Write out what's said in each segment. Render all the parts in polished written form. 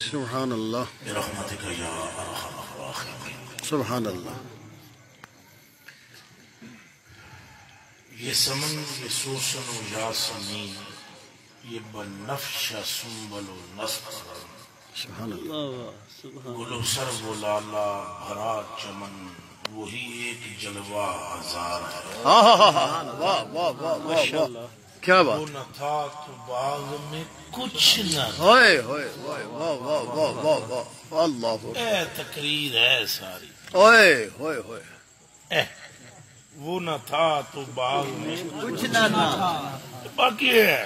سبحان اللہ برحمتک یا ارحم الراحمین۔ سبحان اللہ یہ سمن یہ سوسن و یاسمین یہ بنفش سنبل و نسخر سبحان اللہ گل و سر و لالا بھرا چمن وہی ایک جلوہ ہزار ہے۔ واہ واہ واہ واہ کیا بات وہ نہ تھا تو باغ میں کچھ نہ تھا۔ ہوئے ہوئے ہوئے واہ واہ واہ واہ واہ اللہ اے تقریر ہے ساری۔ ہوئے ہوئے ہوئے اے وہ نہ تھا تو باغ میں کچھ نہ تھا۔ باقی ہے،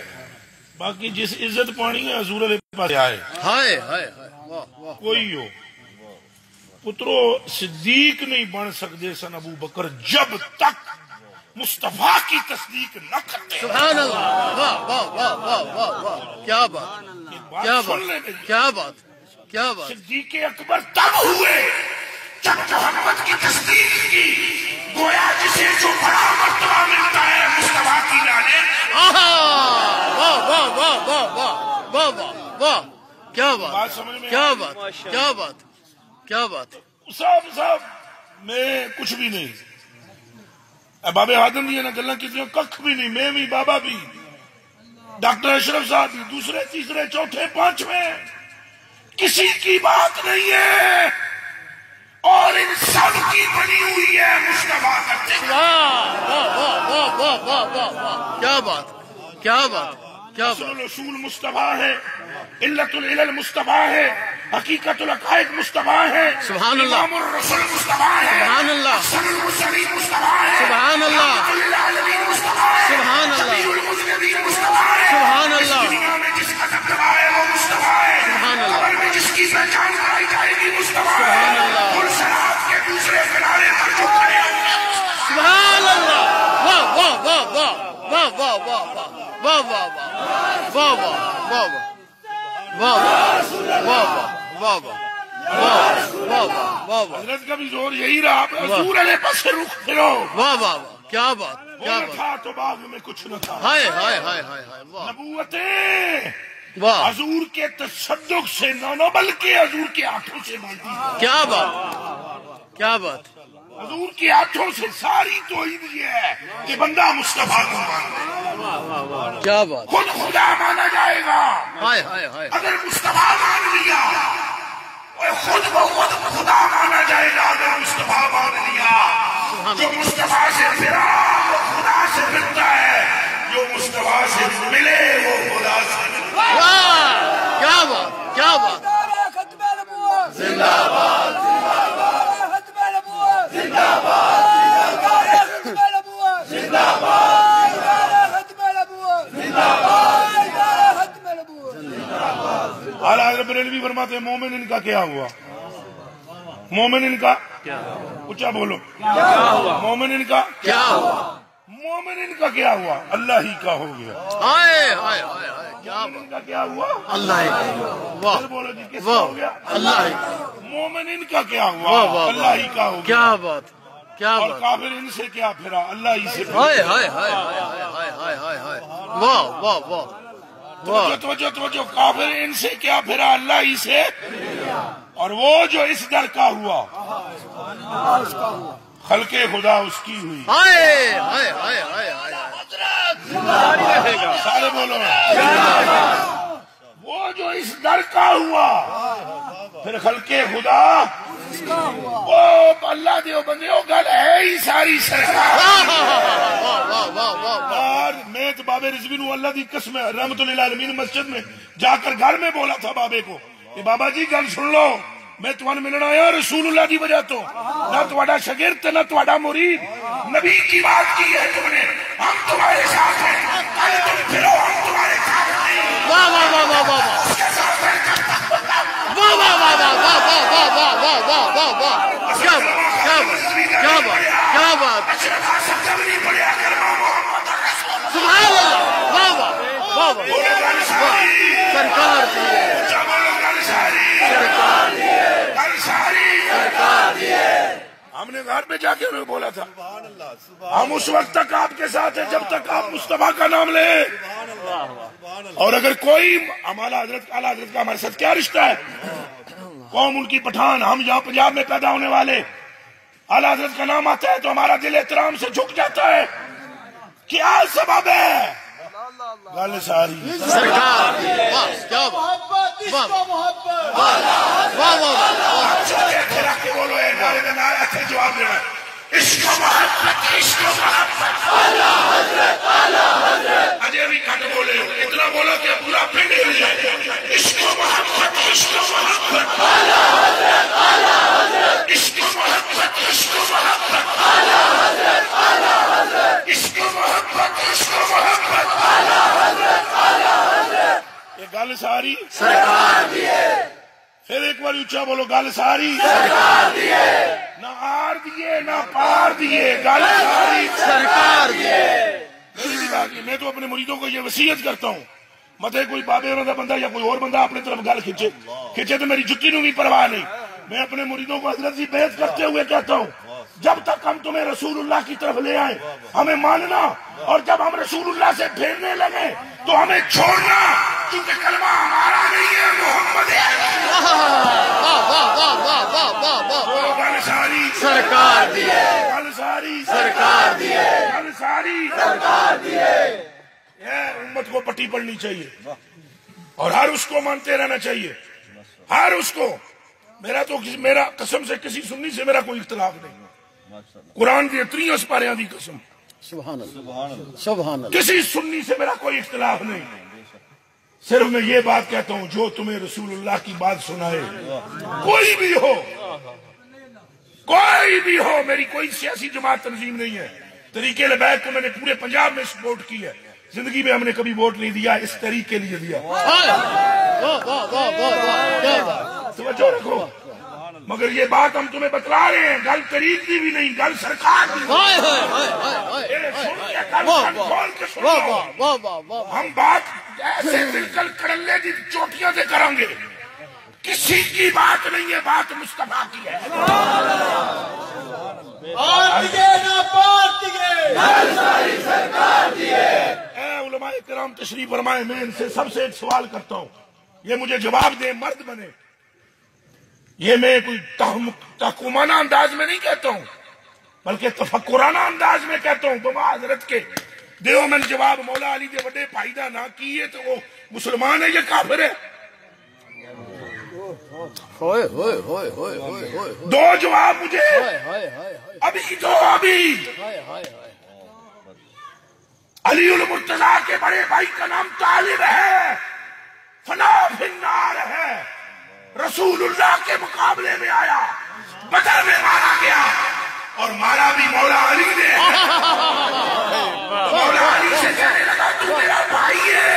باقی جس عزت پانی ہے حضور علیہ پاس آئے ہائے ہائے ہائے واہ واہ کوئی ہو پترو صدیق نہیں بن سکتے سن ابو بکر جب تک مصطفیٰ کی تصدیق نہ کرتے۔ سبحان اللہ واہ واہ واہ واہ واہ واہ کیا بات کیا بات کیا بات کیا بات صدیق اکبر تب ہوئے جب محمد کی تصدیق کی، گویا جسے جو بڑا مرتبہ ملتا ہے مصطفیٰ کی لعنت۔ واہ واہ واہ واہ واہ واہ واہ واہ کیا بات بات سمجھ میں کیا بات کیا بات کیا بات صاحب میں کچھ بھی نہیں، بابے آدم دی گلا کی کھ بھی نہیں، میں بھی بابا بھی ڈاکٹر اشرف صاحب بھی دوسرے تیسرے چوتھے پانچویں کسی کی بات نہیں ہے، اور ان سب کی بنی ہوئی ہے مصطفیٰ کا۔ واہ واہ واہ واہ واہ واہ واہ کیا بات کیا بات کیا اصل بات الاصول مصطفیٰ ہے، علت العلل مصطفیٰ ہے، حقیقت الحقائق مصطفیٰ ہے، سبحان اللہ امام الرسول مصطفیٰ ہے، سبحان اللہ احسن المرسلین مصطفیٰ ہے، سبحان اللہ رحمت للعالمین مصطفیٰ ہے، سبحان اللہ شفیع المذنبین مصطفیٰ ہے، سبحان اس اللہ دنیا میں جس کا دبدبا ہے وہ مصطفیٰ ہے، سبحان اللہ قبر میں جس کی پہچان کرائی جائے گی مصطفیٰ ہے، سبحان اللہ پرسرات کے دوسرے کنارے پر جو کھڑے ہوں گے سبحان اللہ واہ واہ واہ واہ واہ واہ واہ واہ واہ واہ واہ واہ واہ واہ واہ واہ واہ حضرت کا بھی زور یہی رہا، حضور علیہ پاس سے رخ پھرو۔ واہ واہ کیا بات وہ کیا نہ بات تھا تو باغ میں کچھ نہ تھا۔ ہائے ہائے ہائے ہائے ہائے واہ نبوتیں واہ حضور کے تصدق سے نہ بلکہ حضور کے ہاتھوں سے مانتی ہیں۔ کیا بات کیا بات حضور کے ہاتھوں سے ساری توحید یہ ہے کہ بندہ مصطفیٰ کو مانتا ہے، کیا بات خود خدا مانا جائے گا۔ ہائے ہائے ہائے اگر مصطفیٰ مان لیا اور خود بخود خدا مانا جائے گا۔ اگر مصطفیٰ مان لیا جو مصطفیٰ سے پھرا وہ خدا سے پھرتا ہے، جو مصطفیٰ سے ملے وہ خدا سے ملتا ہے۔ واہ کیا بات کیا بات زندہ باد اعلیٰ حضرت بریلوی فرماتے ہیں مومن ان کا کیا ہوا؟ مومن ان کا اونچا بولو، مومن ان کا کیا ہوا مومن ان کا کیا ہوا؟ اللہ ہی کا ہو گیا۔ ہائے ہائے ہائے ہائے کیا مومن ان کا کیا ہوا؟ اللہ واہ پھر بولو جی کس کا ہو گیا؟ اللہ مومن ان کا کیا واہ ہوا؟ واہ اللہ ہی کا ہو گیا۔ کیا بات کیا اور بات کافر ان سے کیا پھرا؟ اللہ ہی سے پھرا۔ ہائے ہائے ہائے ہائے ہائے ہائے ہائے ہائے واہ واہ واہ واہ توجہ کافر ان سے کیا پھرا؟ اللہ ہی سے۔ اور وہ جو اس در کا ہوا خلق خدا اس کی ہوئی۔ ہائے ہائے ہائے ہائے ہائے سارے بولو، وہ جو اس در کا ہوا پھر خلق خدا وہ اللہ دیو بندیو گل ہے ہی ساری سرکار۔ اور میں تو بابے رضوی اللہ دی قسم رحمت للعالمین مسجد میں جا کر گھر میں بولا تھا بابے کو کہ بابا جی گل سن لو، میں تمہیں ملنا آیا رسول اللہ دی وجہ تو، نہ تمہارا شاگرد نہ تمہارا مرید، نبی کی بات کی ہے تم نے، ہم تمہارے ساتھ ہیں، کل تم پھرو ہم تمہارے ساتھ نہیں۔ واہ واہ واہ واہ واہ اس کے ساتھ واہ واہ واہ واہ واہ واہ واہ واہ واہ واہ واہ واہ کیا بات کیا بات کیا بات سبحان اللہ واہ واہ واہ واہ سرکار ہم نے گھر پہ جا کے انہیں بولا تھا ہم اس وقت تک آپ کے ساتھ ہیں جب تک آپ مصطفیٰ کا نام لیں، اور اگر کوئی اعلیٰ حضرت کا ہمارے ساتھ کیا رشتہ ہے؟ قوم ان کی پٹھان، ہم یہاں پنجاب میں پیدا ہونے والے، اعلیٰ حضرت کا نام آتا ہے تو ہمارا دل احترام سے جھک جاتا ہے. کیا سبب ہے؟ گل ساری سرکار دی بس کیا محبت، عشق و محبت. واہ واہ بولو اے نعرے دے نعرے اتنے جواب دینا. عشق و محبت، عشق و محبت. اجے بھی کٹ بولے ہو، اتنا بولو کہ پورا پنڈ ہل جائے. عشق و محبت، عشق و محبت. عشق و محبت، عشق و محبت. عشق و محبت، عشق و محبت. یہ گل ساری سرکار دی پھر ایک بار اونچا بولو، گل ساری سرکار دی نہ آر دیے نہ پار دیے، گل ساری سرکار دی. میں تو اپنے مریدوں کو یہ وصیت کرتا ہوں، متے کوئی بابے ہونا بندہ یا کوئی اور بندہ اپنے طرف گل کھینچے تو میری جتی نو بھی پرواہ نہیں. میں اپنے مریدوں کو حضرت سے بیعت کرتے ہوئے کہتا ہوں، جب تک ہم تمہیں رسول اللہ کی طرف لے آئیں ہمیں ماننا، اور جب ہم رسول اللہ سے پھیرنے لگے تو ہمیں چھوڑنا، کیونکہ کلمہ ہمارا نہیں ہے، محمد ہے. واہ واہ واہ واہ واہ واہ واہ. گل ساری سرکار دی گل ساری سرکار دی گل ساری سرکار دی. امت کو پٹی پڑنی چاہیے اور ہر اس کو مانتے رہنا چاہیے، ہر اس کو. میرا قسم سے کسی سنی سے میرا کوئی اختلاف نہیں، قرآن کی 3 سپاریاں دی قسم، سبحان اللہ سبحان اللہ. کسی سنی سے میرا کوئی اختلاف نہیں. صرف میں یہ بات کہتا ہوں، جو تمہیں رسول اللہ کی بات سنائے، کوئی بھی ہو، میری کوئی سیاسی جماعت تنظیم نہیں ہے. طریقے لبیک کو میں نے پورے پنجاب میں سپورٹ کی ہے، زندگی میں ہم نے کبھی ووٹ نہیں دیا، اس طریقے کے لیے دیا. واہ واہ واہ واہ کیا بات. توجہ رکھو. مگر یہ بات ہم تمہیں بتلا رہے ہیں، گل طریق کی بھی نہیں، گل سرکار کی. ہائے ہائے ہائے ہائے. واہ واہ واہ واہ واہ. ہم بات ایسے بالکل کڑلے کی چوٹیاں سے کریں گے، کسی کی بات نہیں ہے، بات مصطفیٰ کی ہے. اے علماء کرام تشریف فرمائے، میں ان سے سب سے ایک سوال کرتا ہوں، یہ مجھے جواب دیں، مرد بنے. یہ میں کوئی تحکمانہ انداز میں نہیں کہتا ہوں، بلکہ تفکرانہ انداز میں کہتا ہوں. بابا حضرت کے دیو من جواب مولا علی دے وڈے بھائی دا نہ کیے تو وہ مسلمان ہے یا کافر ہے؟ ہوئے ہوئے ہوئے ہوئے ہوئے ہوئے. دو جواب مجھے ابھی دو. ابھی علی المرتضیٰ کے بڑے بھائی کا نام طالب ہے، فنا فی النار ہے، رسول اللہ کے مقابلے میں آیا، بدر میں مارا گیا، اور مارا بھی مولا علی نے. مولا علی سے کہنے لگا تو میرا بھائی ہے،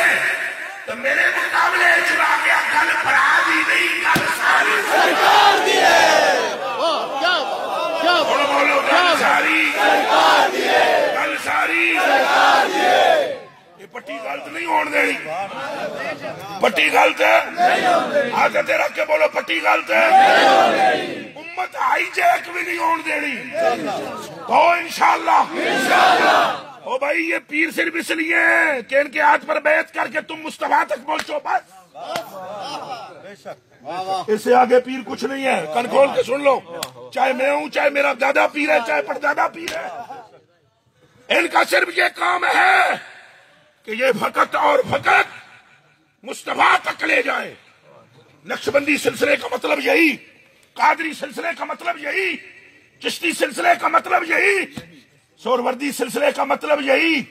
تو میرے مقابلے چلا گیا. گل برادری نہیں، گل ساری سرکار دی ہے. کیا کیا بولو، گل ساری سرکار دی ہے. گل ساری سرکار دی ہے. یہ پٹی غلط نہیں ہون دینی، پٹی غلط ہے. عادت رکھ کے بولو، پٹی غلط ہے. امت ہائی جیک بھی نہیں ہون دینی. تو انشاءاللہ او بھائی، یہ پیر صرف اس لیے ہیں کہ ان کے ہاتھ پر بیعت کر کے تم مصطفیٰ تک پہنچو، بس. اس سے آگے پیر کچھ نہیں ہے. کن کھول کے سن لو، چاہے میں ہوں، چاہے میرا دادا پیر ہے، چاہے پردادا پیر ہے، ان کا صرف یہ کام ہے کہ یہ فقط اور فقط مصطفیٰ تک لے جائیں. نقشبندی سلسلے کا مطلب یہی، قادری سلسلے کا مطلب یہی، چشتی سلسلے کا مطلب یہی، سوروردی سلسلے کا مطلب یہی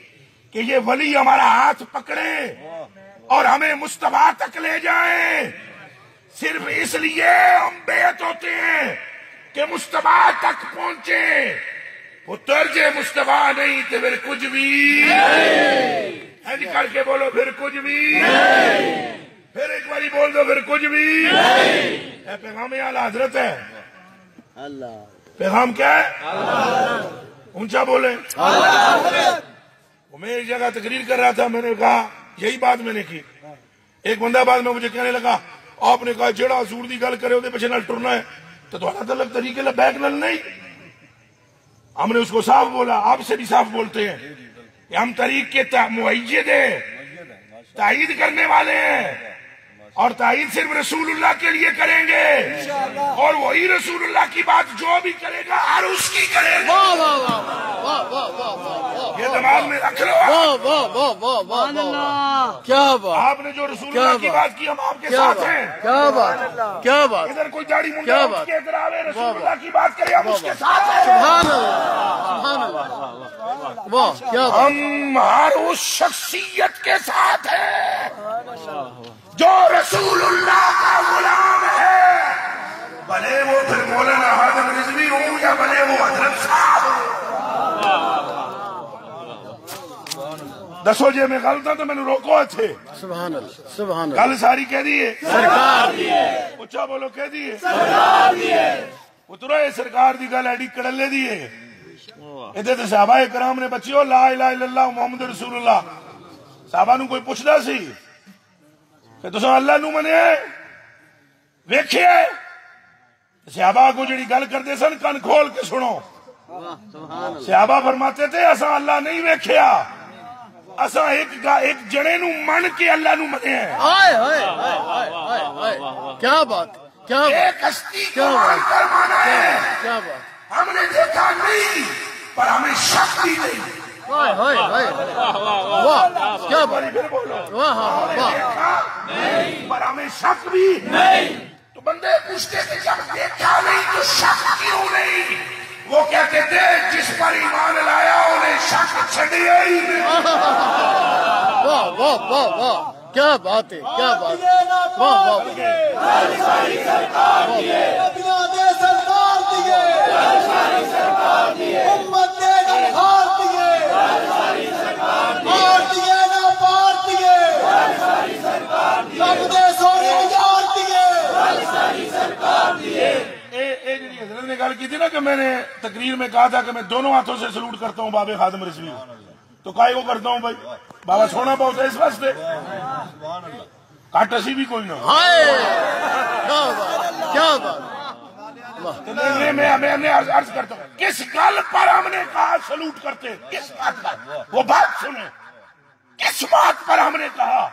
کہ یہ ولی ہمارا ہاتھ پکڑیں اور ہمیں مصطفیٰ تک لے جائیں. صرف اس لیے ہم بیعت ہوتے ہیں کہ مصطفیٰ تک پہنچیں. پتر جے مصطفیٰ نہیں تو پھر کچھ بھی نہیں. کر کے بولو، پھر کچھ بھی نہیں. پھر ایک باری بول دو، پھر کچھ بھی نہیں. پیغام اعلیٰ حضرت ہے. پیغام کیا ہے؟ اونچا بولے. میں ایک جگہ تقریر کر رہا تھا، میں نے کہا یہی بات میں نے کی. ایک بندہ بعد میں مجھے کہنے لگا، آپ نے کہا جڑا حضور دی گل کرے وہ پیچھے نال ٹرنا ہے، تو تھوڑا الگ طریقے لا بیک نال نہیں. ہم نے اس کو صاف بولا، آپ سے بھی صاف بولتے ہیں کہ ہم طریق کے مؤید ہیں، تائید کرنے والے ہیں اور تائید صرف رسول اللہ کے لیے کریں گے اور وہی رسول اللہ کی بات جو بھی کرے گا ہر اس کی کرے گا. یہ دماغ میں رکھ لو. کیا بات, آپ نے جو رسول اللہ کی بات کی ہم آپ کے ساتھ ہیں. کیا بات, کیا بات, ادھر کوئی داڑھی منڈا اس کے ادھر آوے رسول اللہ کی بات کرے ہم اس کے ساتھ ہیں. سبحان اللہ, سبحان اللہ, واہ کیا بات. ہم ہر اس شخصیت کے ساتھ ہیں جو رسول اللہ کا غلام ہے, بھلے وہ پھر مولانا ہادم رضوی ہوں یا بھلے وہ حضرت صاحب. دسو جی میں غلط ہوں تو میں نے روکو تھے. سبحان اللہ, سبحان اللہ. گل ساری کہہ دیے سرکار دیے, اچھا بولو کہہ دیے سرکار دیے. اترو یہ سرکار دی گل ایڈی کڑلے دیے. ادھر تو صحابہ کرام نے بچیو لا الہ الا اللہ محمد رسول اللہ. صحابہ نو کوئی پوچھدا سی کہ تساں اللہ نو منیا ویکھیا ہے؟ صحابہ کو جڑی گل کردے سن کن کھول کے سنو. صحابہ فرماتے تھے اساں اللہ نہیں ویکھیا, اساں ایک جڑے نو من کے اللہ نو منیا ہے. ہائے ہائے ہائے ہائے ہائے, کیا بات, کیا بات, ایک ہستی کو مان کر مانا ہے. کیا بات. ہم نے دیکھا نہیں پر ہمیں شک بھی نہیں. ہائے ہائے ہائے, واہ کیا بات. واہ واہ, پر ہمیں شک بھی نہیں. تو بندے پوچھتے تھے جب دیکھا نہیں تو شک کیوں نہیں؟ وہ کہتے تھے جس پر ایمان لایا انہیں شک چھڑیا ہی نہیں. واہ واہ واہ واہ, کیا بات ہے, کیا بات. واہ واہ حضرت نے گل کی تھی نا کہ میں نے تقریر میں کہا تھا کہ میں دونوں ہاتھوں سے سلوٹ کرتا ہوں بابے خادم رضوی. تو کائی کو کرتا ہوں بھائی, بابا سونا بہت ہے اس واسطے, کاٹ اسی بھی کوئی نہ. کیا بات, کیا بات. میں عرض کرتا ہوں کس گل پر ہم نے کہا سلوٹ کرتے, کس بات پر, وہ بات سنیں. کس بات پر ہم نے کہا,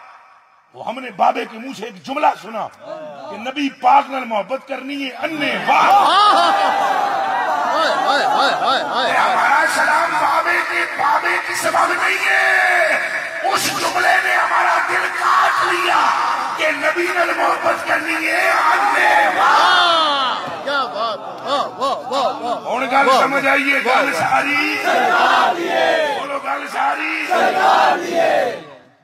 وہ ہم نے بابے کے منہ سے ایک جملہ سنا کہ نبی پاک نال محبت کرنی ہے انے واہ. ہمارا سلام بابے کی سبب نہیں ہے, اس جملے نے ہمارا دل کاٹ لیا کہ نبی نال محبت کرنی ہے انے واہ. کیا بات, واہ واہ واہ واہ. ہوں گل سمجھ آئیے, گل ساری بولو, گل ساری.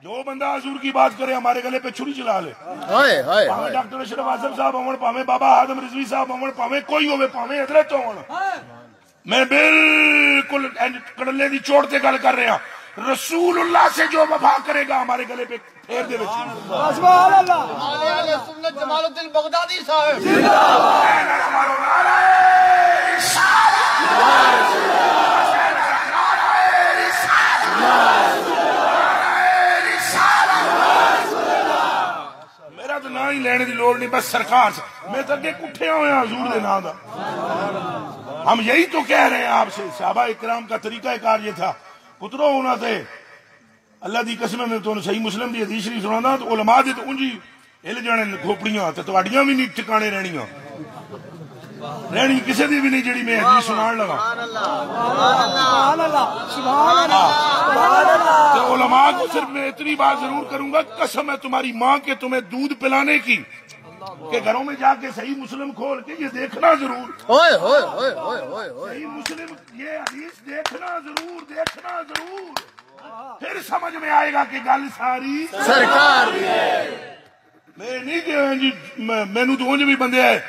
جو بندہ حضور کی بات کرے ہمارے گلے پہ چھری چلا لے, ہائے ہائے, پاویں ڈاکٹر اشرف اعظم صاحب ہون, پاویں بابا ہادم رضوی صاحب ہون, پاویں کوئی ہوے, پاویں حضرت ہون, میں بالکل کڑلے دی چوٹ تے گل کر رہا. رسول اللہ سے جو وفا کرے گا ہمارے گلے پہ پھیر دے وچ. سبحان اللہ. اہل سنت جمال الدین بغدادی صاحب میرا تو نہ ہی لینے دی لوڑ نہیں, بس سرکار سے میں تو اگے کٹھے ہوئے ہیں حضور دے نام دا. ہم یہی تو کہہ رہے ہیں آپ سے. صحابہ اکرام کا طریقہ کار یہ تھا, پترو ہونا تھے اللہ دی قسم. میں تو صحیح مسلم دی حدیث شریف سنانا تو علماء دے تو انجی ہل جانے کھوپڑیاں تے تواڈیاں بھی نہیں ٹھکانے رہنیاں, رہنی کسی دی بھی نہیں جڑی میں حدیث سنان لگا. تو علماء کو صرف میں اتنی بات ضرور کروں گا, قسم ہے تمہاری ماں کے تمہیں دودھ پلانے کی, کہ گھروں میں جا کے صحیح مسلم کھول کے یہ دیکھنا ضرور, صحیح مسلم یہ حدیث دیکھنا ضرور, پھر سمجھ میں آئے گا کہ گل ساری سرکار. میں نہیں کہ جی مینو تو انج بھی بندے ہے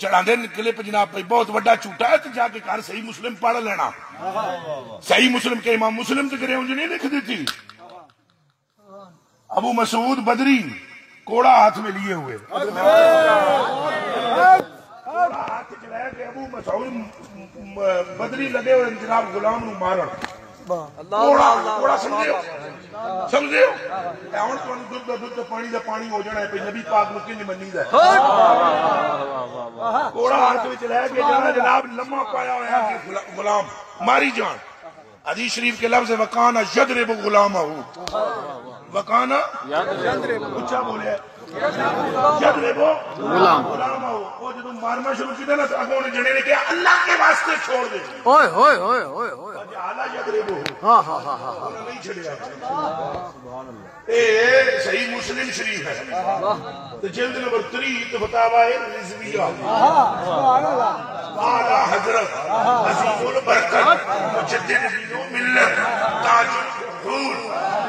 چڑھا دے نکلے پہ جناب بھائی بہت بڑا جھوٹا ہے, تو جا کے گھر صحیح مسلم پڑھ لینا. صحیح مسلم کے امام مسلم تو کرے انج نہیں لکھ دیتی. ابو مسعود بدری کوڑا ہاتھ میں لیے ہوئے, کوڑا ہاتھ چلایا کہ ابو مسعود بدری لگے ہوئے جناب غلام نو مارن. کوڑا سمجھے ہوں دودھ پانی دا پانی ہو جانا ہے, پھر نبی پاک نو کنج منی دا کوڑا ہاتھ میں چلایا کہ جناب لمحہ پایا ہوا کہ غلام ماری جان. حدیث شریف کے لفظ وکانا یضرب غلامہ, وکانا اچھا بولے غلام وہ جب مارنا شروع کیا نا تو اگوں نے جڑے نے کہا اللہ کے واسطے چھوڑ دے اوئے ہوئے ہوئے ہوئے ہوئے اعلیٰ یضربو ہاں ہاں ہاں ہاں انہوں نے نہیں چھڑیا اے صحیح مسلم شریف ہے تو جلد نمبر 3 تو فتاوی رضویہ اعلیٰ حضرت عظیم البرکت مجدد دین و ملت تاج الحضور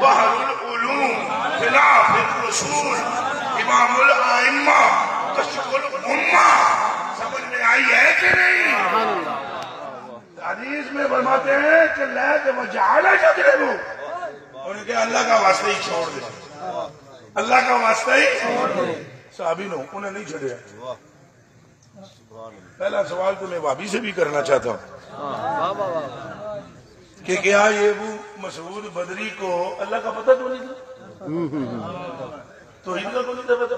بحر العلوم خلاف الرسول امام الائمہ کشف الامہ سمجھ میں آئی ہے کہ نہیں؟ حدیث میں فرماتے ہیں کہ لا وجعل یضربو انہوں نے کہا اللہ کا واسطہ ہی چھوڑ دے اللہ کا واسطہ ہی صحابی نو انہیں نہیں چھڑیا پہلا سوال تو میں وہابی سے بھی کرنا چاہتا ہوں کہ کیا یہ وہ مسعود بدری کو اللہ کا پتہ تو نہیں تھا تو ان کا کو نہیں تھا پتہ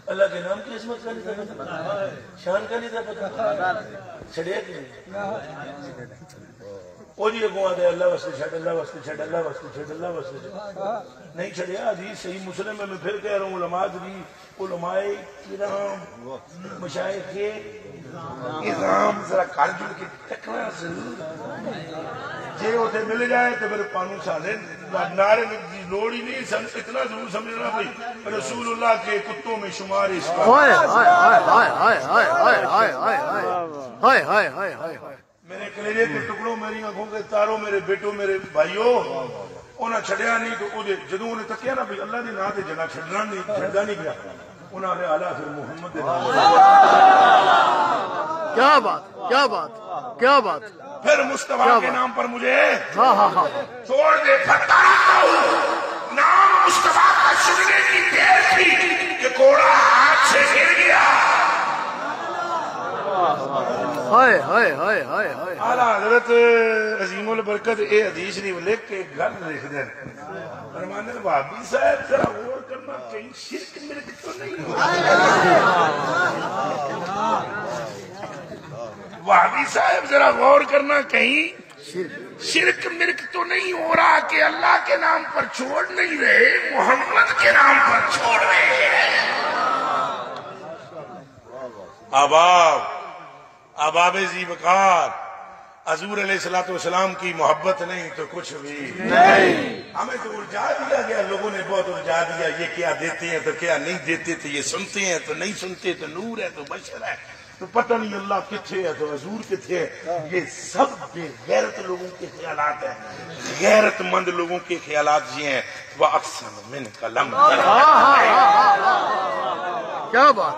اللہ کے نام کی عظمت کا نہیں تھا پتہ شان کا نہیں تھا پتہ چھڑیا کہ نہیں وہ جی اگوں آتے اللہ واسطے چھڑ اللہ واسطے چھڑ اللہ واسطے چھڑ اللہ واسطے چھڑ نہیں چھڑیا حدیث صحیح مسلم میں پھر کہہ رہا ہوں علماء دی علماء کرام مشائخ کے اظام ذرا کارجل کی ٹکنا ضرور جے ہوتے مل جائے تو پھر پانو سالے نعرے میں لوڑ ہی نہیں اتنا ضرور سمجھنا بھائی رسول اللہ کے کتوں میں شمار اس کا میرے کلیجے کے ٹکڑوں میری آنکھوں کے تاروں میرے بیٹوں میرے بھائیوں انہیں چھڑیا نہیں تو جدوں انہیں تکیا نا بھی اللہ دی نا تے جنا چھڑنا نہیں گیا انہوں نے اعلیٰ پھر محمد دے نام کیا بات کیا بات کیا بات پھر مصطفیٰ کے نام پر مجھے چھوڑ دے پھٹا نام مصطفیٰ کا سننے کی دیر تھی کہ کوڑا ہاتھ سے گر گیا ہائے ہائے ہائے ہائے ہائے اعلیٰ حضرت عظیم البرکت اے حدیث نہیں لکھ کے گھر لکھ دیں فرمانے وہابی صاحب ذرا غور کرنا کہیں شرک مرک تو نہیں ہو وہابی صاحب ذرا غور کرنا کہیں شرک مرک تو نہیں ہو رہا کہ اللہ کے نام پر چھوڑ نہیں رہے محمد کے نام پر چھوڑ رہے ہیں اباب ذی وقار حضور علیہ السلام کی محبت نہیں تو کچھ بھی نہیں ہمیں تو الجھا دیا گیا لوگوں نے بہت الجھا دیا یہ کیا دیتے ہیں تو کیا نہیں دیتے تو یہ سنتے ہیں تو نہیں سنتے تو نور ہے تو بشر ہے تو پتہ نہیں اللہ کتھے ہے تو حضور کتھے ہے یہ سب بے غیرت لوگوں کے خیالات ہیں غیرت مند لوگوں کے خیالات یہ ہیں وَأَقْسَمَ مِنْكَ لَمْ کیا بات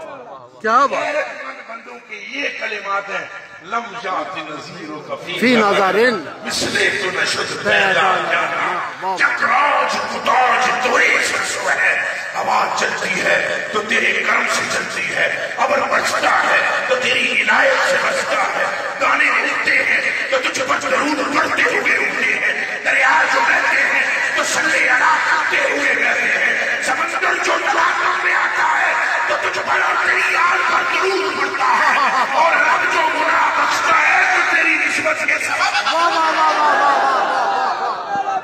کیا بات غیرت مند بندوں کے یہ کلمات ہیں لم جات نظیرک فی نظرن مثلے تو نشد پیدا جانا چکراج کتاج توری سرسو ہے آواز چلتی ہے تو تیرے کرم سے چلتی ہے ابر بچتا ہے تو تیری عنایت سے بچتا ہے گانے اٹھتے ہیں تو تجھ پر درود پڑھتے ہوئے اٹھتے ہیں دریا جو بہتے ہیں تو صلی علیہ کرتے ہوئے بہتے ہیں سمندر جو تلاقوں میں آتا ہے تو تجھ پر تیری یاد پر درود پڑھتا ہے اور رب جو گناہ بخشتا ہے تو تیری نسبت کے سبب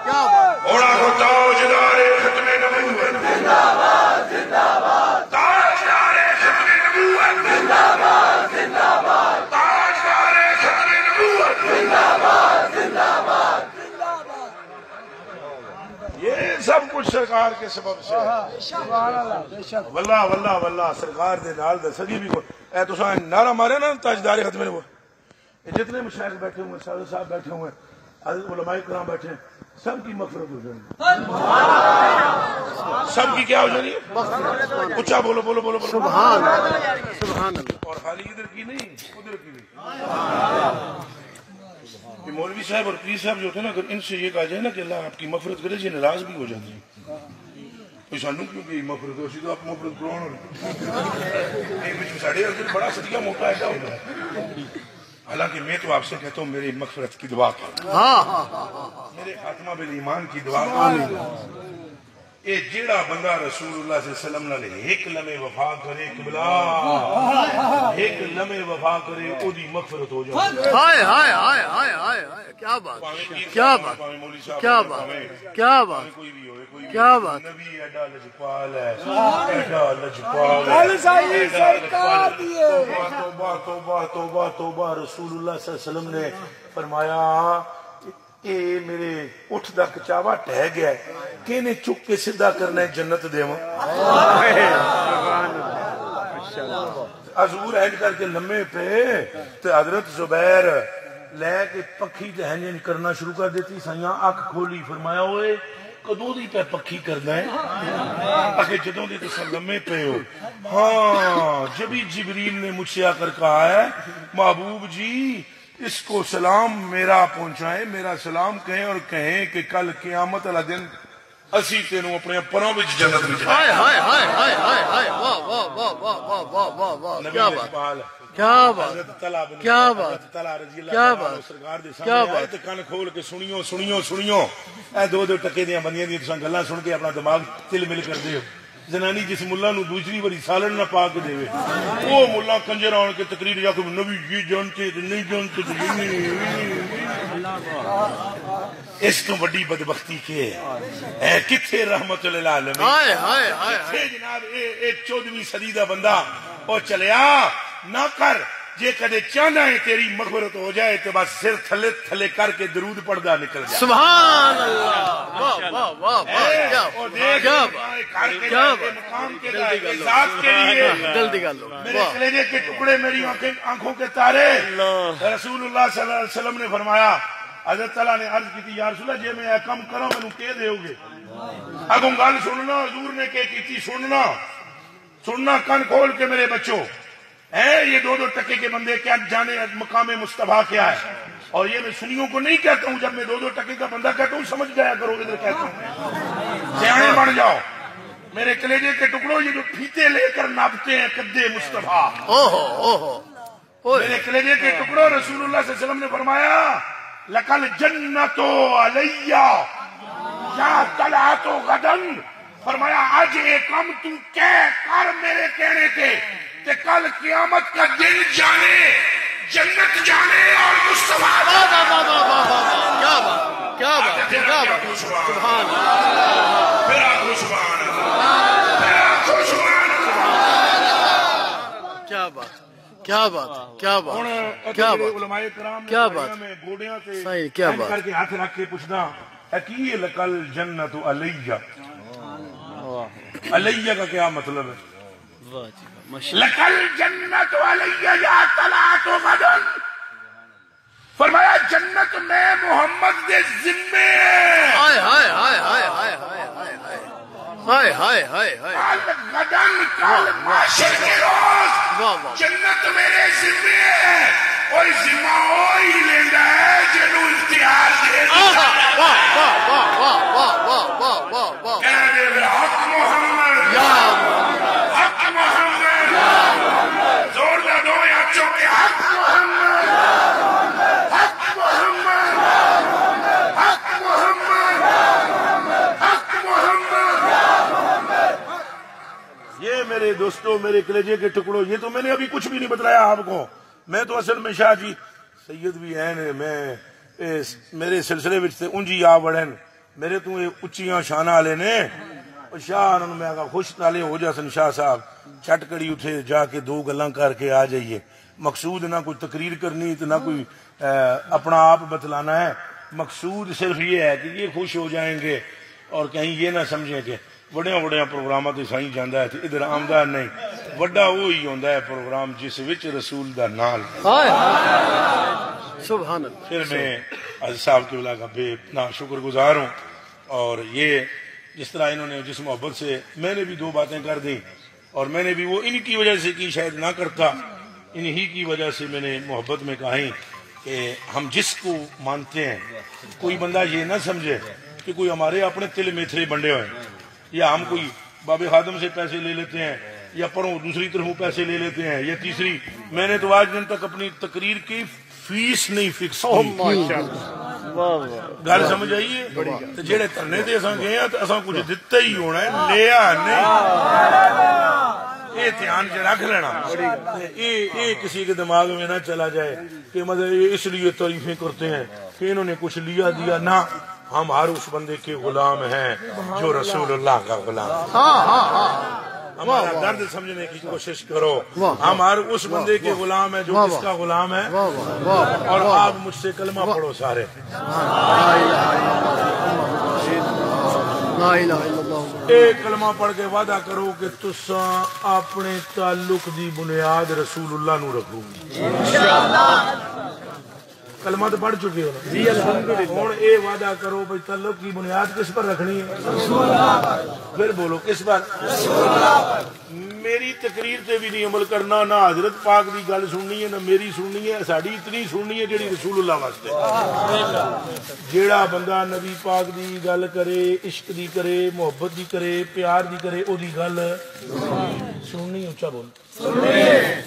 کیا بات اوڑا کو تاجدار ختم نبوت زندہ باد تاجدار ختم نبوت زندہ باد تاجدار ختم نبوت زندہ باد یہ سب کچھ سرکار کے سبب سے واللہ واللہ واللہ سرکار دے نال دے سجی بھی اے تساں نعرہ مارے نا تاجدار ختم نبوت جتنے مشائخ بیٹھے ہوئے سادہ صاحب بیٹھے ہوئے علماء کرام بیٹھے ہیں سب کی مغفرت ہو جائے سب کی کیا ہو جائے اچھا بولو بولو بولو سبحان سبحان اللہ اور خالی ادھر کی نہیں ادھر کی بھی مولوی صاحب اور پیر صاحب جو ہوتے ہیں نا اگر ان سے یہ کہا جائے نا کہ اللہ آپ کی مغفرت کرے یہ ناراض بھی ہو جاتے ہیں سانو کیوں کہ مغفرت ہو سی تو آپ مغفرت کرو ساڑھے بڑا صدیہ موقع ایسا ہوتا ہے حالانکہ میں تو آپ سے کہتا ہوں میری مغفرت کی دعا کرو میرے خاتمہ بالایمان کی دعا کرو اے جیڑا بندہ رسول اللہ صلی اللہ علیہ وسلم نے ایک لمحے وفا کرے قبلہ ایک لمحے وفا کرے او دی مغفرت ہو جائے. ہائے ہائے ہائے ہائے ہائے ہائے کیا بات کیا بات کیا بات کیا بات کیا بات. نبی ایڈا لجپال ہے, ایڈا لجپال ہے. توبہ توبہ توبہ توبہ. رسول اللہ صلی اللہ علیہ وسلم نے فرمایا اے میرے اٹھ دا کچاوا ٹہ گیا ہے, کہنے چک کے سیدھا کرنا ہے جنت دیواں. حضور اینج کر کے لمے پہ تے حضرت زبیر لے کے پکھی تے ہنجن کرنا شروع کر دیتی. سائیاں اکھ کھولی, فرمایا ہوئے کدوں دی پہ پکھی کرنا ہے؟ اکھے جدوں دی تے لمے پہ ہو. ہاں جبھی جبریل نے مجھ سے آ کر کہا ہے محبوب جی اس کو سلام میرا پہنچائیں, میرا سلام کہیں اور کہیں کہ کل قیامت والا دن اسی تینوں اپنے پروں وچ جنت وچ ہائے ہائے ہائے ہائے ہائے ہائے واہ واہ واہ واہ واہ واہ واہ واہ کیا بات کیا بات کیا بات کیا بات سرکار دے کیا سامنے آئے تے کان کھول کے سنیو سنیو سنیو. اے دو دو ٹکے دیاں بندیاں دی تساں گلاں سن کے اپنا دماغ تل مل کر دیو. زنانی جس ملا نو دوسری باری سالن نہ پا کے دے وہ ملا کنجر آن کے تقریر جا کے نبی یہ جانتے نہیں جانتے. اس تو بڑی بدبختی کے ہے کتھے رحمت للعالمین. ہائے ہائے ہائے کتھے جناب اے 14ویں صدی دا بندہ او چلیا نہ کر. جے کدے چاہنا ہے تیری مغفرت ہو جائے تو بس سر تھلے تھلے کر کے درود پڑھدا نکل جائے. سبحان اللہ واہ واہ واہ واہ کیا بات کیا مقام کے ذات کے لیے جلدی کر لو. میرے کلیجے کے ٹکڑے میری آنکھوں کے تارے. رسول اللہ صلی اللہ علیہ وسلم نے فرمایا, حضرت تعالیٰ نے عرض کی تھی یا رسول اللہ جے میں کم کروں مینوں کہہ دیو گے. اگوں گل سننا حضور نے کہ کیتی سننا سننا کن کھول کے میرے بچوں. یہ دو دو ٹکے کے بندے کیا جانے مقام مصطفیٰ کیا ہے. اور یہ میں سنیوں کو نہیں کہتا ہوں, جب میں دو دو ٹکے کا بندہ کہتا ہوں سمجھ جایا کرو. ادھر کہتا ہوں سیانے بن جاؤ میرے کلیجے کے ٹکڑوں. یہ جو پھیتے لے کر ناپتے ہیں قدے مصطفیٰ, میرے کلیجے کے ٹکڑوں رسول اللہ صلی اللہ علیہ وسلم نے فرمایا لکل جنت علیہ یا طلعت غدن. فرمایا آج ایک کم تو کر میرے کہنے کے کہ کل قیامت کا دن جانے جنت جانے اور مصطفیٰ کیا بات کیا بات کیا بات سبحان اللہ میرا خوشبان میرا خوشبان. کیا بات کیا بات کیا بات کیا بات علماء کرام کیا بات میں گوڑیاں تے صحیح کیا بات کر کے ہاتھ رکھ کے پوچھنا ہے کہ یہ لکل جنت علیہ. علیہ کا کیا مطلب ہے؟ لکل جنت علیہ یا طلعت غدن. فرمایا جنت میں محمد دے ذمے ہے. ہائے ہائے ہائے ہائے ہائے ہائے ہائے ہائے ہائے کل غدن کل معاشر کے روز جنت میرے ذمے ہے. اور ذمہ وہی لینا ہے جنوں اختیار دے واہ واہ واہ واہ واہ واہ واہ واہ واہ کہہ دے حق محمد یا حق محمد زور دا دو یا چوکے حق محمد حق محمد حق محمد حق محمد. یہ میرے دوستوں میرے کلیجے کے ٹکڑوں یہ تو میں نے ابھی کچھ بھی نہیں بتلایا آپ کو. میں تو اصل میں شاہ جی سید بھی ہیں میں میرے سلسلے وچ تے اونجی آ بڑھن میرے تو اچیاں شانہ والے نے. شاہ انہوں میں آگا خوش نالے ہو جاسن شاہ صاحب چٹ کڑی اٹھے جا کے دو گلاں کر کے آ جائیے. مقصود نہ کوئی تقریر کرنی تو نہ کوئی اپنا آپ بتلانا ہے. مقصود صرف یہ ہے کہ یہ خوش ہو جائیں گے اور کہیں یہ نہ سمجھیں کہ بڑیاں بڑیاں پروگرامات تے سائیں جاندا ہے تے ادھر آمدہ نہیں. وڈا وہی ہوندا ہے پروگرام جس وچ رسول دا نال. سبحان اللہ. پھر میں عزیز صاحب کے کا بے نا شکر گزار ہوں. اور یہ جس طرح انہوں نے جس محبت سے میں نے بھی دو باتیں کر دیں اور میں نے بھی وہ ان کی وجہ سے کی شاید نہ کرتا, انہی کی وجہ سے میں نے محبت میں کہیں کہ ہم جس کو مانتے ہیں کوئی بندہ یہ نہ سمجھے کہ کوئی ہمارے اپنے تل میتھرے بنڈے ہوئے یا ہم کوئی باب خادم سے پیسے لے لیتے ہیں یا پروں دوسری طرف پیسے لے لیتے ہیں یا تیسری. میں نے تو آج دن تک اپنی تقریر کی فیس نہیں فکس کی. گل سمجھ آئیے تو جہے دھرنے تے اساں گئے ہیں تو اساں کچھ دتا ہی ہونا ہے, لیا نہیں. یہ دھیان چ رکھ لینا، یہ کسی کے دماغ میں نہ چلا جائے کہ مطلب یہ اس لیے تعریفیں کرتے ہیں کہ انہوں نے کچھ لیا دیا، نہ، ہم ہر اس بندے کے غلام ہیں جو رسول اللہ کا غلام ہے۔ ہمارا درد سمجھنے کی کوشش کرو، ہم ہر اس بندے کے غلام ہیں جو کس کا غلام ہے، اور آپ مجھ سے کلمہ پڑھو سارے۔ ایک کلمہ پڑھ کے وعدہ کرو کہ تساں اپنے تعلق دی بنیاد رسول اللہ نو رکھو گی۔ کلمہ تو پڑھ چکے ہو، ہوں یہ وعدہ کرو بھائی تعلق کی بنیاد کس پر رکھنی ہے؟ پھر بولو کس پر؟ میری تقریر تے بھی نہیں عمل کرنا، نہ حضرت پاک دی گل سننی ہے، نہ میری سننی ہے، ساڈی اتنی سننی ہے جیڑی رسول اللہ واسطے۔ جیڑا بندہ نبی پاک دی گل کرے، عشق دی کرے، محبت دی کرے، پیار دی کرے، او دی گل سننی، اونچا بول،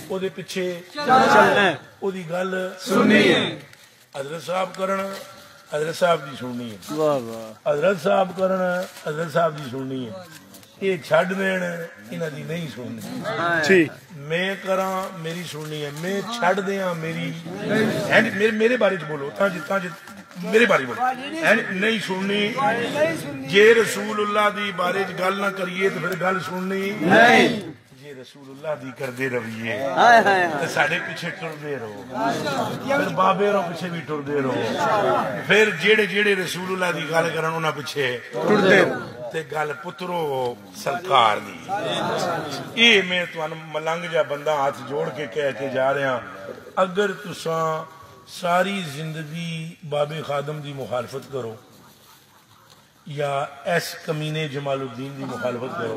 او دے پیچھے چلنا، او دی گل سننی ہے۔ حضرت صاحب کرن، حضرت صاحب دی سننی ہے، حضرت صاحب کرن، حضرت صاحب دی سننی ہے، یہ چھڈ دین انہاں دی نہیں سننی، میں کراں میری سننی ہے، میں چھڈ دیاں میری، میرے بارے چ بولو، میرے بارے بولو، نہیں سننی۔ جے رسول اللہ دی بارے چ گل نہ کریے تو پھر گل سننی نہیں، جے رسول اللہ دی کردے رہیے تے ساڈے پیچھے ٹردے رہو، پھر بابے رو پیچھے بھی ٹردے رہو، پھر جیڑے جیڑے رسول اللہ دی گل کرن انہاں پیچھے ٹردے تے گل پترو سرکار دی۔ یہ میں تانوں ملنگ جا بندہ ہاتھ جوڑ کے کہہ کے جا رہا، اگر تساں ساری زندگی بابے خادم دی مخالفت کرو، یا ایس کمینے جمال الدین دی مخالفت کرو،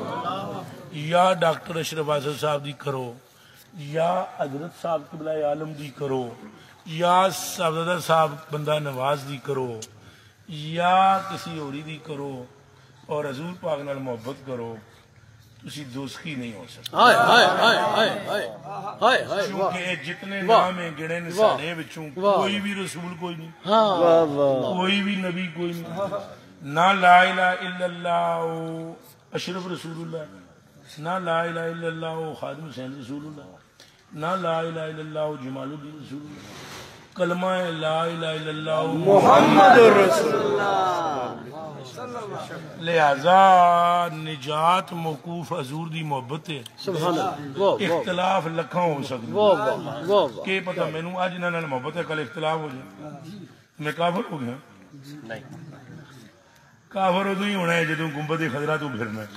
یا ڈاکٹر اشرف آصف صاحب دی کرو، یا حضرت صاحب قبلہ عالم دی کرو، یا صاحبزادہ صاحب بندہ نواز دی کرو، یا کسی ہوری دی کرو، اور حضور پاک نال محبت کرو، تسی دوستی نہیں ہو سکتے، کیونکہ جتنے نام ہیں گنے نے سارے وچوں کوئی بھی رسول کوئی نہیں، کوئی بھی نبی کوئی نہیں، نہ لا الہ الا اللہ اشرف رسول اللہ، نہ لا الہ الا اللہ خادم حسین رسول اللہ، نہ لا الہ الا اللہ جمال الدین رسول اللہ، کلمہ لا الہ الا اللہ محمد رسول اللہ۔ لہذا نجات موقوف حضور دی محبت ہے، اختلاف لکھاں ہو سکتا، کہ پتہ مینوں اج انہاں نال محبت ہے کل اختلاف ہو جائے میں کافر ہو گیا؟ نہیں، کافر ادو ہی ہونا ہے جدوں گنبد خضرا تو پھرنا ہے۔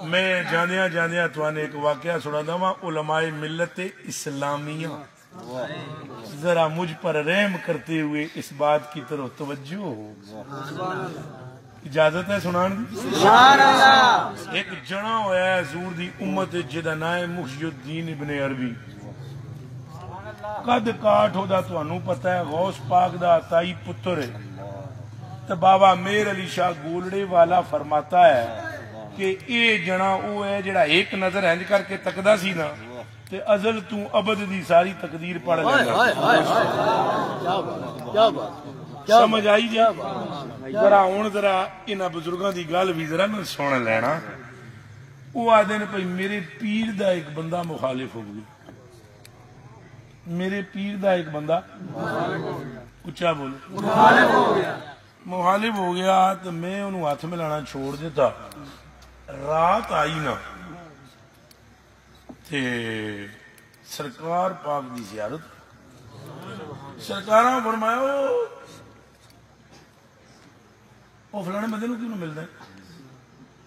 میں جاندیاں جاندیاں توانے ایک واقعہ سنادا وا، علماء ملت اسلامیہ ذرا مجھ پر رحم کرتے ہوئے اس بات کی طرف توجہ ہو، اجازت ہے سنان دی؟ ایک جنا ہویا ہے حضور دی امت جدا نام ہے محی الدین ابن عربی، قد کاٹ ہو دا تانوں پتہ ہے، غوث پاک دا عطائی پتر ہے، تو بابا میر علی شاہ گولڑے والا فرماتا ہے کہ اے جنا او ہے جڑا ایک نظر ہنج کر کے تکدا سی نا تے ازل تو ابد دی ساری تقدیر پڑھ لینا۔ سمجھ آئی جی؟ ذرا ہوں ذرا انہاں بزرگاں دی گل بھی ذرا میں سن لینا۔ وہ آدھے نے بھائی میرے پیر دا ایک بندہ مخالف ہو گیا، میرے پیر دا ایک بندہ اچھا بولو مخالف ہو گیا، تو میں انہوں ہاتھ میں لانا چھوڑ دیتا، رات آئی نا تے سرکار پاک دی زیارت، سرکاراں فرمایا وہ فلانے بندے نو کیوں نہ ملدا ہے؟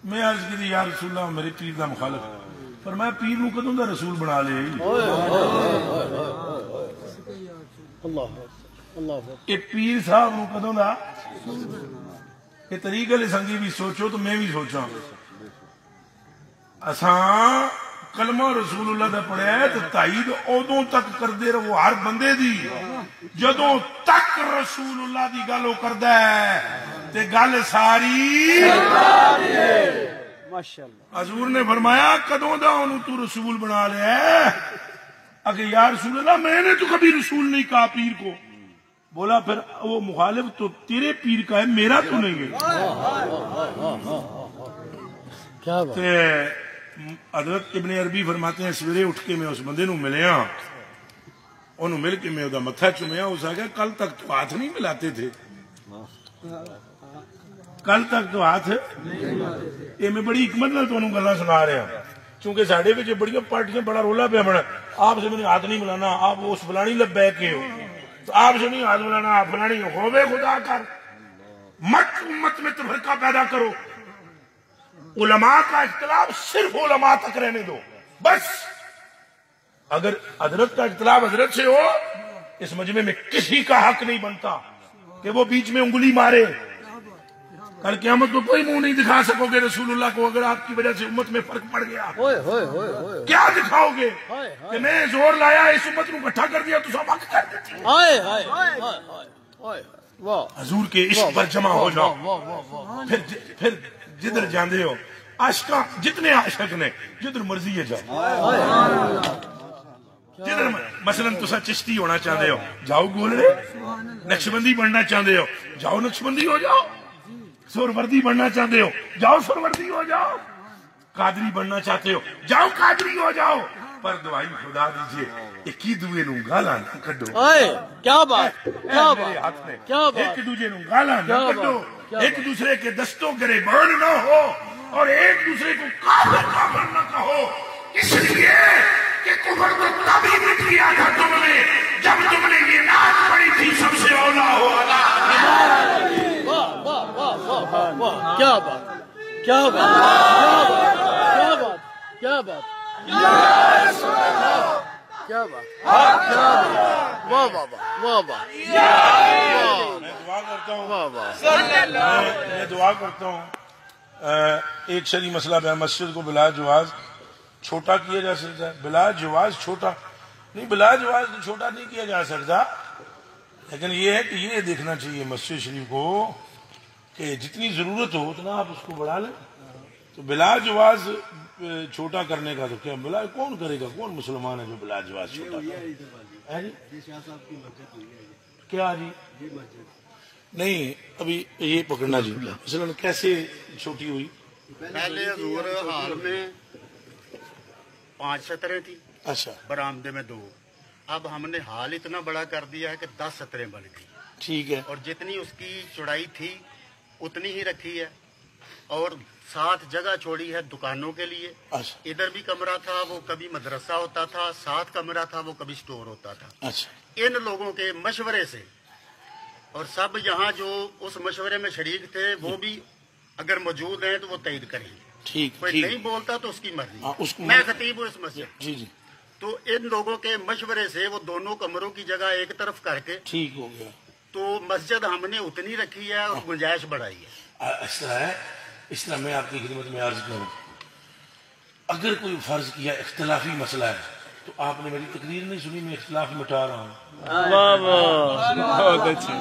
میں عرض کی یا رسول اللہ میرے پیر دا مخالف، فرمایا پیر نو کدوں دا رسول بنا لے؟ یہ پیر صاحب نو کدوں دا؟ یہ طریقہ علی سنگی بھی سوچو تو میں بھی سوچاں، اساں کلمہ رسول اللہ دا پڑھیا ہے تو تائید ادوں تک کردے رہو ہر بندے دی جدوں تک رسول اللہ دی گل کردا ہے تے گل ساری ماشاءاللہ۔ حضور نے فرمایا کدوں دا انہوں تو رسول بنا لیا ہے؟ اگر یا رسول اللہ میں نے تو کبھی رسول نہیں کہا پیر کو، بولا پھر وہ مخالف تو تیرے پیر کا ہے، میرا تو نہیں ہے۔ حضرت ابن عربی فرماتے ہیں سویرے اٹھ کے میں اس بندے نو ملیا، انہوں مل کے میں وہ متھا چومیا، اس آ گیا کل تک تو ہاتھ نہیں ملاتے تھے، کل تک تو ہاتھ یہ میں بڑی حکمت نال تمہیں گلاں سنا رہا چونکہ ساڈے وچ بڑی پارٹیاں بڑا رولا پیا بنا، آپ سے میں نے ہاتھ نہیں ملانا، آپ اس فلانی لبیک کے ہو، تو آپ سے نہیں ہاتھ ملانا، آپ فلانی ہوے خدا کر، مت امت میں تفرقہ پیدا کرو، علماء کا اختلاف صرف علماء تک رہنے دو بس، اگر حضرت کا اختلاف حضرت سے ہو اس مجمع میں کسی کا حق نہیں بنتا کہ وہ بیچ میں انگلی مارے، کل قیامت کو کوئی منہ نہیں دکھا سکو گے رسول اللہ کو اگر آپ کی وجہ سے امت میں فرق پڑ گیا، کیا دکھاؤ گے کہ میں زور لایا اس امت کو اکٹھا کر دیا تو سب حق کر دیتی، حضور کے عشق پر جمع ہو جاؤ، پھر جدھر جاندے ہو عاشقاں جتنے عاشق نے جدھر مرضی ہے جاؤ، جدھر مثلا تسا چشتی ہونا چاہتے ہو جاؤ گولڑے، نقشبندی بننا چاہتے ہو جاؤ نقشبندی ہو جاؤ، سوروردی بننا چاہتے ہو جاؤ سوروردی ہو جاؤ، قادری بننا چاہتے ہو جاؤ قادری ہو جاؤ، پر دعائی خدا دیجئے ایک ہی دوے نو گالاں نہ کڈو، کیا بات، کیا بات، کیا بات، ایک دوسرے نو گالاں نہ کڈو، ایک دوسرے کے دستوں گریبان نہ ہو اور ایک دوسرے کو کافر کافر نہ کہو، اس لیے کہ کفر تو تبھی مٹ گیا تھا تم نے جب تم نے یہ نعت پڑھی تھی سب سے اولا ہو کیا بات، کیا بات، کیا بات، کیا بات، کیا بات، واہ واہ واہ واہ، میں دعا کرتا ہوں ایک شرعی مسئلہ ہے مسجد کو بلا جواز چھوٹا کیا جا سکتا ہے، بلا جواز چھوٹا نہیں، بلا جواز چھوٹا نہیں کیا جا سکتا، لیکن یہ ہے کہ یہ دیکھنا چاہیے مسجد شریف کو کہ جتنی ضرورت ہو اتنا آپ اس کو بڑھا لیں، تو بلا جواز چھوٹا کرنے کا تو کیا بلا کون کرے گا، کون مسلمان ہے جو بلا جواز چھوٹا کرے کیا جی نہیں ابھی یہ پکڑنا جی مثلا کیسے چھوٹی ہوئی، پہلے حضور حال میں 5 سطریں تھی، اچھا برآمدے میں 2، اب ہم نے حال اتنا بڑا کر دیا ہے کہ 10 سطریں بن گئی، ٹھیک ہے، اور جتنی اس کی چوڑائی تھی اتنی ہی رکھی ہے، اور 7 جگہ چھوڑی ہے دکانوں کے لیے، اچھا ادھر بھی کمرہ تھا وہ کبھی مدرسہ ہوتا تھا، 7 کمرہ تھا وہ کبھی سٹور ہوتا تھا، اچھا ان لوگوں کے مشورے سے، اور سب یہاں جو اس مشورے میں شریک تھے وہ بھی اگر موجود ہیں تو وہ تائید کریں گے، ٹھیک کوئی ٹھیک نہیں بولتا تو اس کی ہاں، مرضی، اس کو میں خطیب ہوں اس مسجد، جی جی تو ان لوگوں کے مشورے سے وہ دونوں کمروں کی جگہ ایک طرف کر کے ٹھیک ہو گیا، تو مسجد ہم نے اتنی رکھی ہے اور گنجائش بڑھائی ہے۔ اس طرح ہے، اس طرح میں آپ کی خدمت میں عرض کروں اگر کوئی فرض کیا اختلافی مسئلہ ہے تو آپ نے میری تقریر نہیں سنی، میں اختلاف مٹا رہا ہوں، واہ واہ، بہت اچھا،